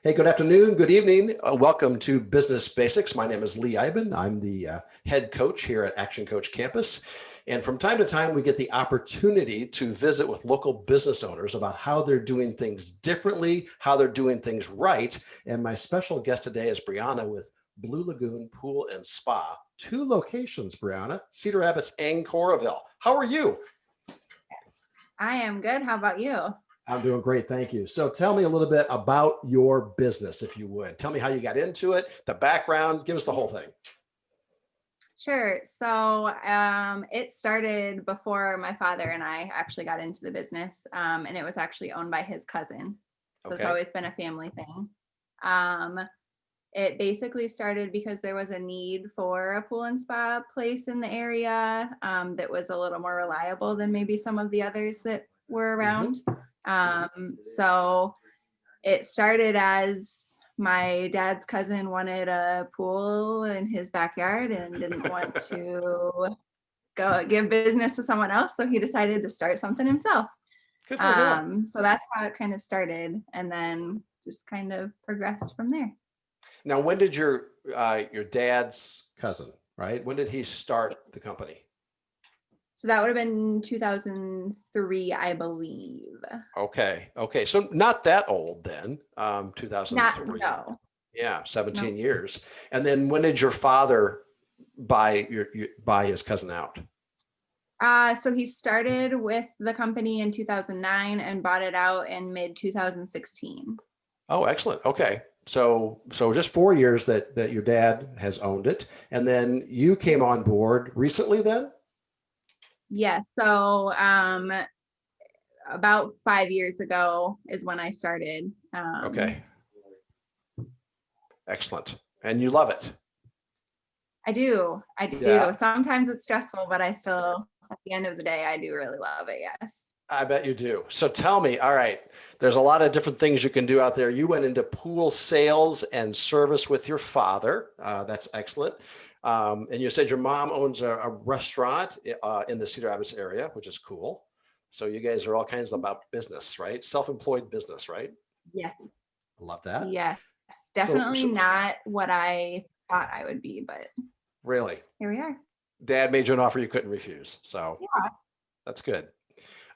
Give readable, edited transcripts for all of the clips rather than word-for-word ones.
Hey, good afternoon, good evening. Welcome to Business Basics. My name is Lee Iben. I'm the head coach here at ActionCOACH Campus. And from time to time, we get the opportunity to visit with local business owners about how they're doing things differently, how they're doing things right. And my special guest today is Breanna with Blue Lagoon Pool and Spa. Two locations, Breanna, Cedar Rapids and Coralville. How are you? I am good. How about you? I'm doing great. Thank you. So tell me a little bit about your business, if you would. Tell me how you got into it, the background, give us the whole thing. Sure. So it started before my father and I actually got into the business, and it was actually owned by his cousin. So it's Okay. always been a family thing. Um, it basically started because there was a need for a pool and spa place in the area that was a little more reliable than maybe some of the others that were around. So it started as my dad's cousin wanted a pool in his backyard and didn't want to go give business to someone else. So he decided to start something himself. Good for him. So that's how it kind of started, and then just kind of progressed from there. Now, when did your dad's cousin, right? When did he start the company? So that would have been 2003, I believe. Okay. Okay. So not that old then, 2003. No. Yeah, 17 No. years. And then when did your father buy his cousin out? So he started with the company in 2009 and bought it out in mid 2016. Oh, excellent. Okay. So just 4 years that your dad has owned it. And then you came on board recently then? Yeah. So about 5 years ago is when I started. Okay. Excellent. And you love it? I do. Yeah. Sometimes it's stressful, but I still, at the end of the day, I do really love it. Yes. I bet you do. So tell me, all right, there's a lot of different things you can do out there. You went into pool sales and service with your father. That's excellent. And you said your mom owns a restaurant in the Cedar Rapids area, which is cool. So you guys are all kinds about business, right? Self-employed business, right? Yes. I love that. Yes. So Definitely not what I thought I would be, but really, here we are. Dad made you an offer you couldn't refuse. So Yeah. that's good.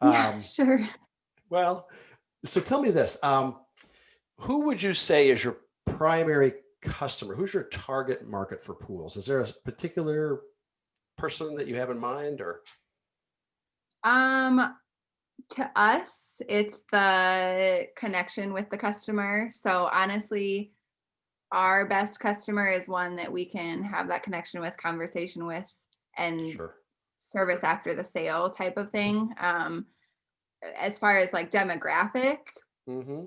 Yeah, sure. Well, so tell me this. Who would you say is your primary customer? Who's your target market for pools? Is there a particular person that you have in mind, or? To us, it's the connection with the customer. So honestly, our best customer is one that we can have that connection with, conversation with, and Sure. service after the sale type of thing. As far as like demographic, Mm-hmm.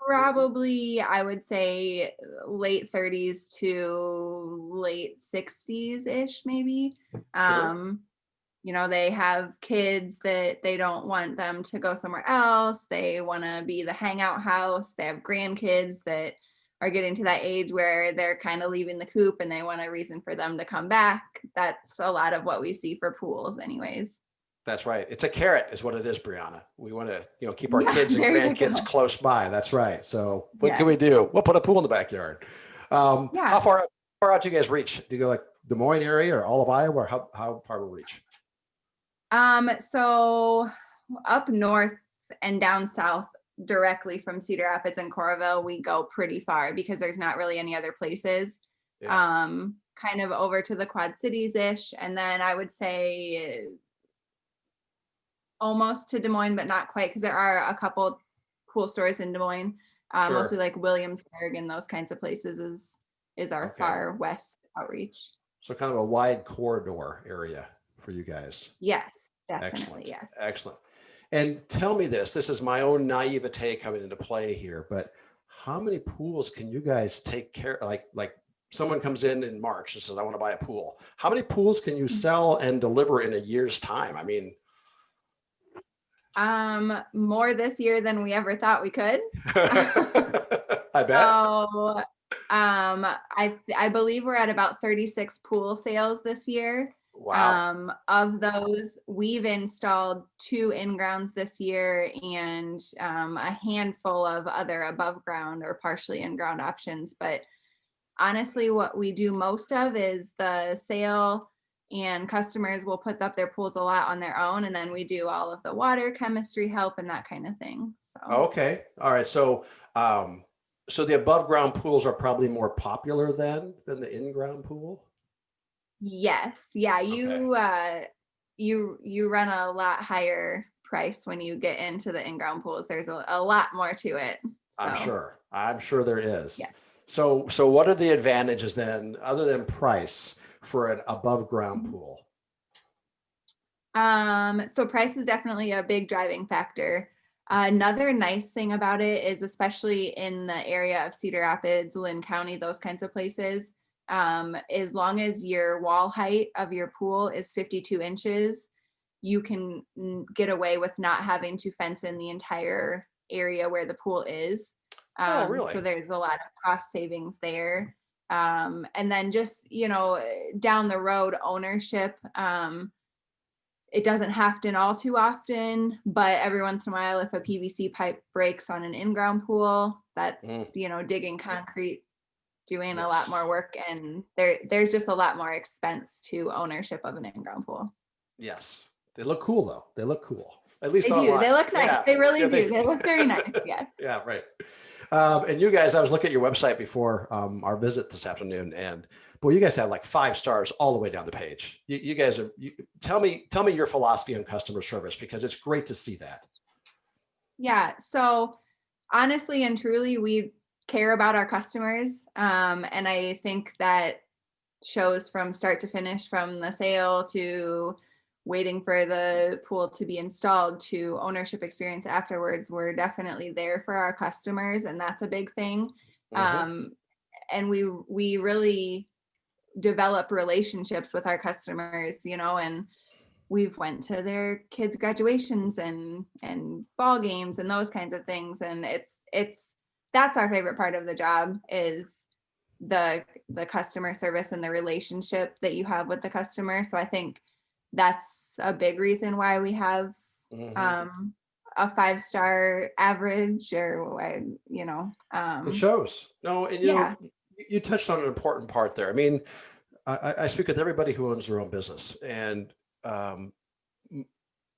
probably I would say late 30s to late 60s ish, maybe. Sure. They have kids that they don't want them to go somewhere else. They want to be the hangout house. They have grandkids that are getting to that age where they're kind of leaving the coop and they want a reason for them to come back. That's a lot of what we see for pools anyways. That's right. It's a carrot is what it is, Breanna. We want to, keep our kids and There you grandkids go. close by. That's right. So what Yeah. can we do? We'll put a pool in the backyard. Yeah. How far out do you guys reach? Do you go like Des Moines area or all of Iowa, or how far will we reach? So up north and down south directly from Cedar Rapids and Coralville, we go pretty far because there's not really any other places. Yeah. Kind of over to the Quad Cities ish. And then I would say almost to Des Moines, but not quite, because there are a couple pool stores in Des Moines, Sure. mostly like Williamsburg and those kinds of places is our far west outreach. So kind of a wide corridor area for you guys. Yes, definitely. Excellent. Yes. Excellent. And tell me this is my own naivete coming into play here, but how many pools can you guys take care of? Like someone comes in March and says, I want to buy a pool. How many pools can you sell and deliver in a year's time? I mean, more this year than we ever thought we could. I bet. So, I believe we're at about 36 pool sales this year. Wow. Of those, we've installed 2 in-grounds this year and a handful of other above ground or partially in-ground options. But honestly, what we do most of is the sale, and customers will put up their pools a lot on their own. And then we do all of the water chemistry help and that kind of thing. So, Okay. All right. So the above ground pools are probably more popular than the in-ground pool. yes. Yeah. Okay. You run a lot higher price when you get into the in-ground pools. There's a lot more to it. I'm So, sure. I'm sure there is. yeah. So what are the advantages then, other than price, for an above ground pool? So price is definitely a big driving factor. Another nice thing about it is, especially in the area of Cedar Rapids, Lynn County, those kinds of places, as long as your wall height of your pool is 52 inches, you can get away with not having to fence in the entire area where the pool is. Oh, So really? there's a lot of cost savings there. And then just, down the road ownership. It doesn't happen all too often, but every once in a while, if a PVC pipe breaks on an in-ground pool, that's, Mm, digging concrete, doing a lot yes. more work, and there's just a lot more expense to ownership of an in-ground pool. Yes. They look cool though. They look cool, at least They do. online. They look nice. Yeah. They really Yeah. do. They look very nice. Yes. Yeah. Right. And you guys, I was looking at your website before our visit this afternoon, and boy, you guys have like 5 stars all the way down the page. You guys are. Tell me your philosophy on customer service, because it's great to see that. Yeah. So honestly and truly, we care about our customers. And I think that shows from start to finish, from the sale to waiting for the pool to be installed to ownership experience afterwards. We're definitely there for our customers, and that's a big thing. Hmm. Um, and we really develop relationships with our customers, and we've went to their kids' graduations and ball games and those kinds of things. And it's that's our favorite part of the job, is the customer service and the relationship that you have with the customer. So I think that's a big reason why we have Hmm. um a 5-star average, or It shows. No, and yeah. you touched on an important part there. I mean, I speak with everybody who owns their own business, and um,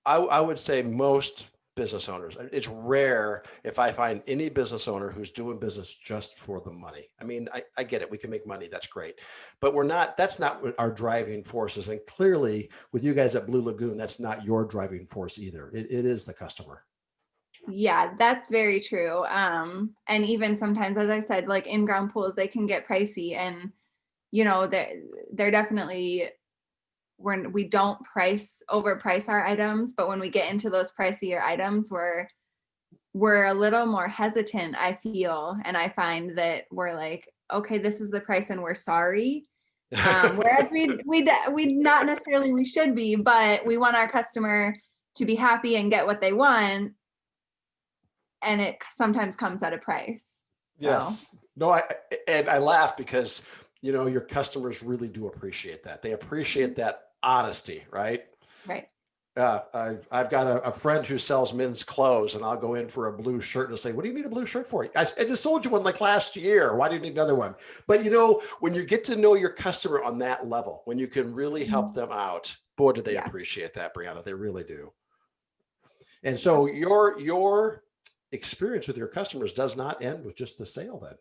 I would say most business owners, it's rare if I find any business owner who's doing business just for the money. I mean, I get it. We can make money. That's great. But that's not what our driving force is. And clearly with you guys at Blue Lagoon, that's not your driving force either. It is the customer. Yeah, that's very true. And even sometimes, as I said, like in-ground pools, they can get pricey, and they're definitely, when we don't overprice our items, but when we get into those pricier items, we're a little more hesitant, I feel, and I find that we're like, okay, this is the price, and we're sorry. Whereas we not necessarily, we should be, but we want our customer to be happy and get what they want, and it sometimes comes at a price. So, Yes. No, and I laugh because your customers really do appreciate that. They appreciate that honesty, right? right. I've got a friend who sells men's clothes, and I'll go in for a blue shirt and say, "What do you need a blue shirt for?" I just sold you one like last year. Why do you need another one? But when you get to know your customer on that level, when you can really help them out, boy, do they Yeah. appreciate that, Breanna. They really do. And Yeah. so your experience with your customers does not end with just the sale, then.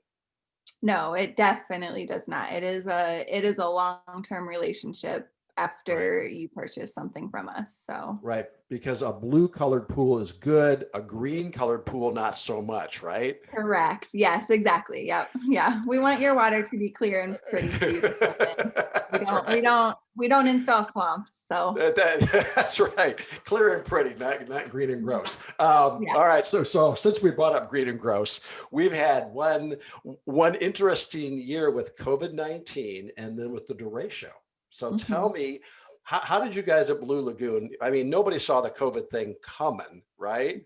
No, it definitely does not. It is a long-term relationship Right. after you purchase something from us. So, Right. Because a blue colored pool is good, a green colored pool, not so much, right? correct. Yes, exactly. Yep. Yeah. We want your water to be clear and pretty for you to swim in. We That's don't we right. don't we don't install swamps. So, That's right. Clear and pretty, not green and gross. yeah. All right. So since we brought up green and gross, we've had one interesting year with COVID-19, and then with the derecho. So tell Mhm. me, how did you guys at Blue Lagoon? I mean, nobody saw the COVID thing coming, right?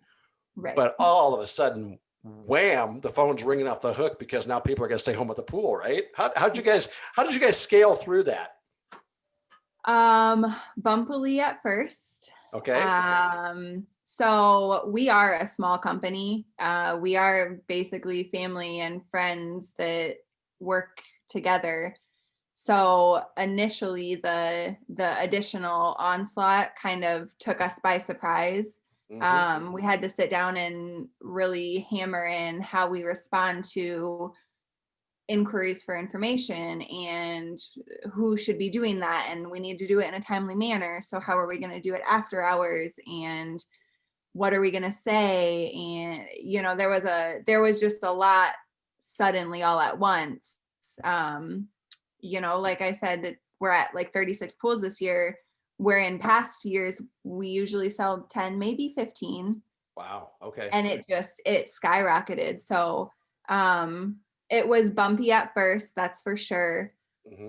Right. But all of a sudden, wham, the phone's ringing off the hook because now people are going to stay home at the pool, right? How did you guys scale through that? Bumpily at first. Okay. So we are a small company. We are basically family and friends that work together. So initially the additional onslaught kind of took us by surprise. We had to sit down and really hammer in how we respond to inquiries for information and who should be doing that, and we need to do it in a timely manner. So how are we going to do it after hours, and what are we going to say? And there was just a lot suddenly all at once. Like I said, that we're at like 36 pools this year, where in past years we usually sell 10, maybe 15. Wow. Okay. And it skyrocketed. So it was bumpy at first, that's for sure.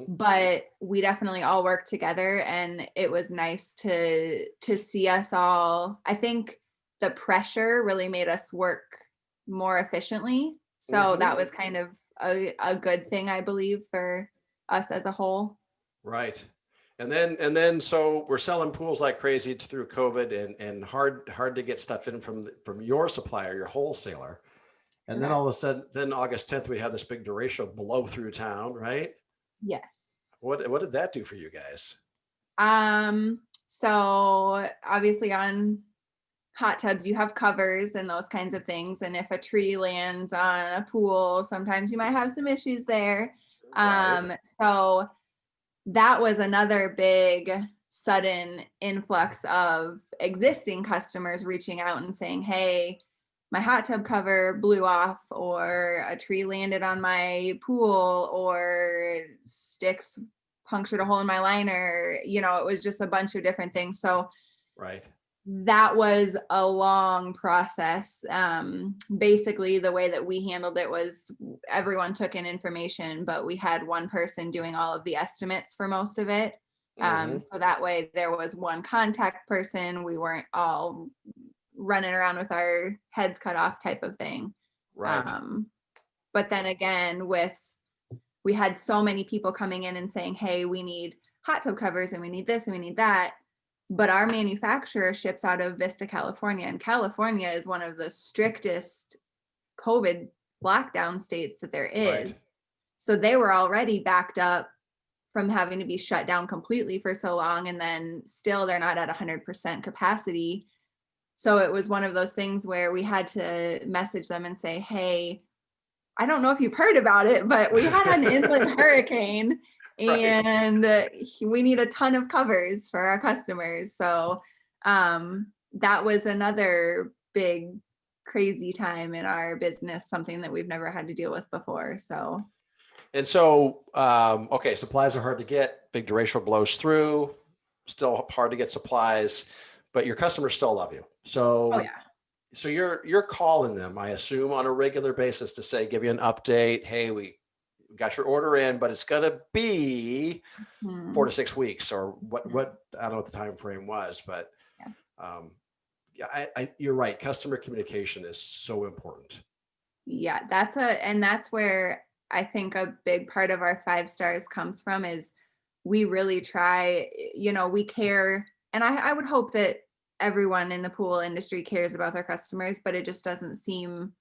But we definitely all worked together, and it was nice to see us all. I think the pressure really made us work more efficiently. So that was kind of a good thing, I believe, for us as a whole. Right. And then so we're selling pools like crazy through COVID, and hard to get stuff in from your supplier, your wholesaler. And then all of a sudden, then August 10th, we have this big derecho blow through town, right? Yes. What did that do for you guys? So obviously on hot tubs, you have covers and those kinds of things. And if a tree lands on a pool, sometimes you might have some issues there. Right. So that was another big sudden influx of existing customers reaching out and saying, hey, my hot tub cover blew off, or a tree landed on my pool, or sticks punctured a hole in my liner. It was just a bunch of different things. So Right. that was a long process. Basically, the way that we handled it was everyone took in information, but we had one person doing all of the estimates for most of it. So that way there was one contact person. We weren't all running around with our heads cut off type of thing. Right. But then again, we had so many people coming in and saying, hey, we need hot tub covers and we need this and we need that. But our manufacturer ships out of Vista, California, and California is one of the strictest COVID lockdown states that there is. Right. So they were already backed up from having to be shut down completely for so long. And then still they're not at 100% capacity. So it was one of those things where we had to message them and say, hey, I don't know if you've heard about it, but we had an inland hurricane, Right. and we need a ton of covers for our customers. So that was another big, crazy time in our business, something that we've never had to deal with before. So. And so, okay, supplies are hard to get. Big derecho blows through. Still hard to get supplies, but your customers still love you. So, Oh yeah. So you're calling them, I assume, on a regular basis to say, give you an update. Hey, we got your order in, but it's gonna be 4 to 6 weeks, or what I don't know what the time frame was, but Yeah. yeah, you're right. Customer communication is so important. Yeah, and that's where I think a big part of our 5 stars comes from, is we really try, we care. And I would hope that everyone in the pool industry cares about their customers, but it just doesn't seem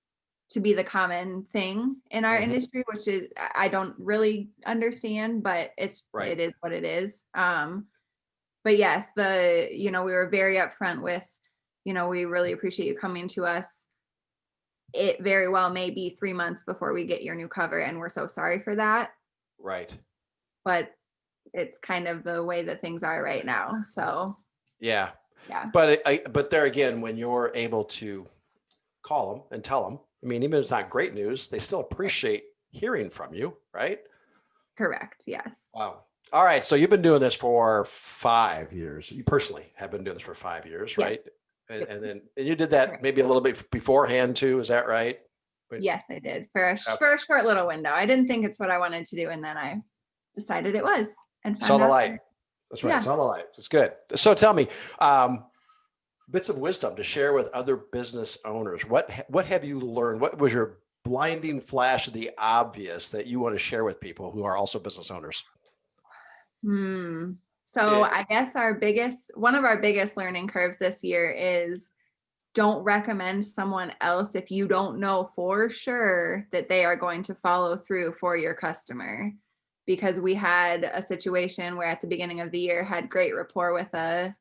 to be the common thing in our industry, which is, I don't really understand, but Right. it is what it is. But yes, we were very upfront with, we really appreciate you coming to us. It very well may be 3 months before we get your new cover, and we're so sorry for that. Right. But it's kind of the way that things are right now. So Yeah. yeah. But there again, when you're able to call them and tell them, I mean, even if it's not great news, they still appreciate hearing from you, right? Correct. Yes. Wow. All right. So you've been doing this for 5 years. You personally have been doing this for 5 years, Yes. right? And, Yep. and then you did that Correct. maybe a little bit beforehand too. Is that right? But, Yes, I did for okay. for a short little window. I didn't think it's what I wanted to do, and then I decided it was, and Saw found the out. light. That's right. Yeah. Saw the light. It's good. So tell me, bits of wisdom to share with other business owners. What have you learned? What was your blinding flash of the obvious that you want to share with people who are also business owners? So I guess one of our biggest learning curves this year is don't recommend someone else if you don't know for sure that they are going to follow through for your customer. Because we had a situation where at the beginning of the year had great rapport with a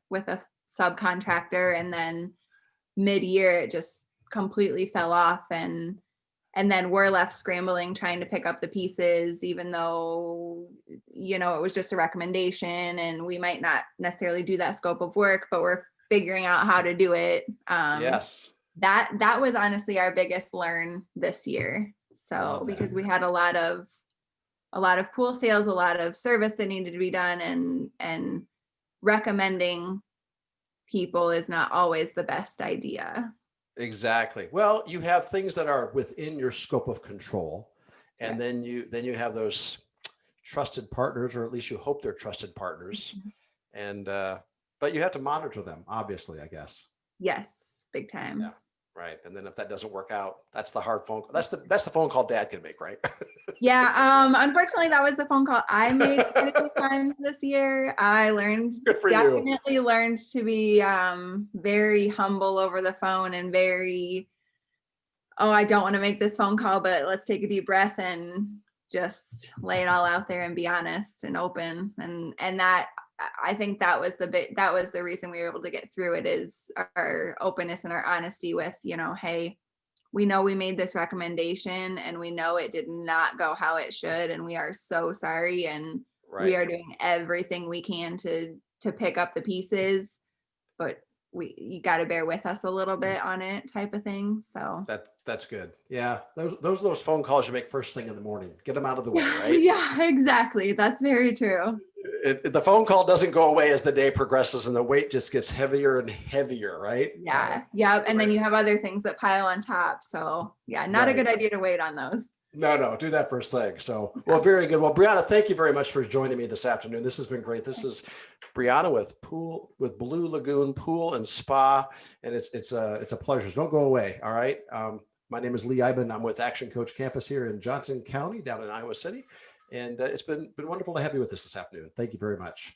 subcontractor, and then mid-year it just completely fell off, and then we're left scrambling trying to pick up the pieces, even though it was just a recommendation and we might not necessarily do that scope of work, but we're figuring out how to do it. Yes. That was honestly our biggest learn this year. I So love that. because we had a lot of pool sales, a lot of service that needed to be done, and recommending people is not always the best idea. Exactly. Well, you have things that are within your scope of control, and then you have those trusted partners, or at least you hope they're trusted partners. And but you have to monitor them, obviously, I guess. Yes, big time. Yeah. Right. And then if that doesn't work out, that's the hard phone call. That's the phone call dad can make, right? Yeah. Unfortunately, that was the phone call I made quite a few times this year. I Good for you. definitely learned to be very humble over the phone, and very, oh, I don't want to make this phone call, but let's take a deep breath and just lay it all out there and be honest and open. And that, I think that was the reason we were able to get through it, is our openness and our honesty with, hey, we know we made this recommendation and we know it did not go how it should, and we are so sorry, and we are doing everything we can to pick up the pieces, but you got to bear with us a little bit on it, type of thing. So That's good. Yeah. Those phone calls you make first thing in the morning. Get them out of the way, right? Yeah, exactly. That's very true. The phone call doesn't go away as the day progresses, and the weight just gets heavier and heavier, right? Yeah. Yeah. And then you have other things that pile on top. So yeah, not a good idea to wait on those. No, do that first thing. So, well, very good. Well, Breanna, thank you very much for joining me this afternoon. This has been great. This is Breanna with Blue Lagoon Pool and Spa, and it's a pleasure. So don't go away. All right. My name is Lee Iben. I'm with Action Coach Campus here in Johnson County, down in Iowa City, and it's been wonderful to have you with us this afternoon. Thank you very much.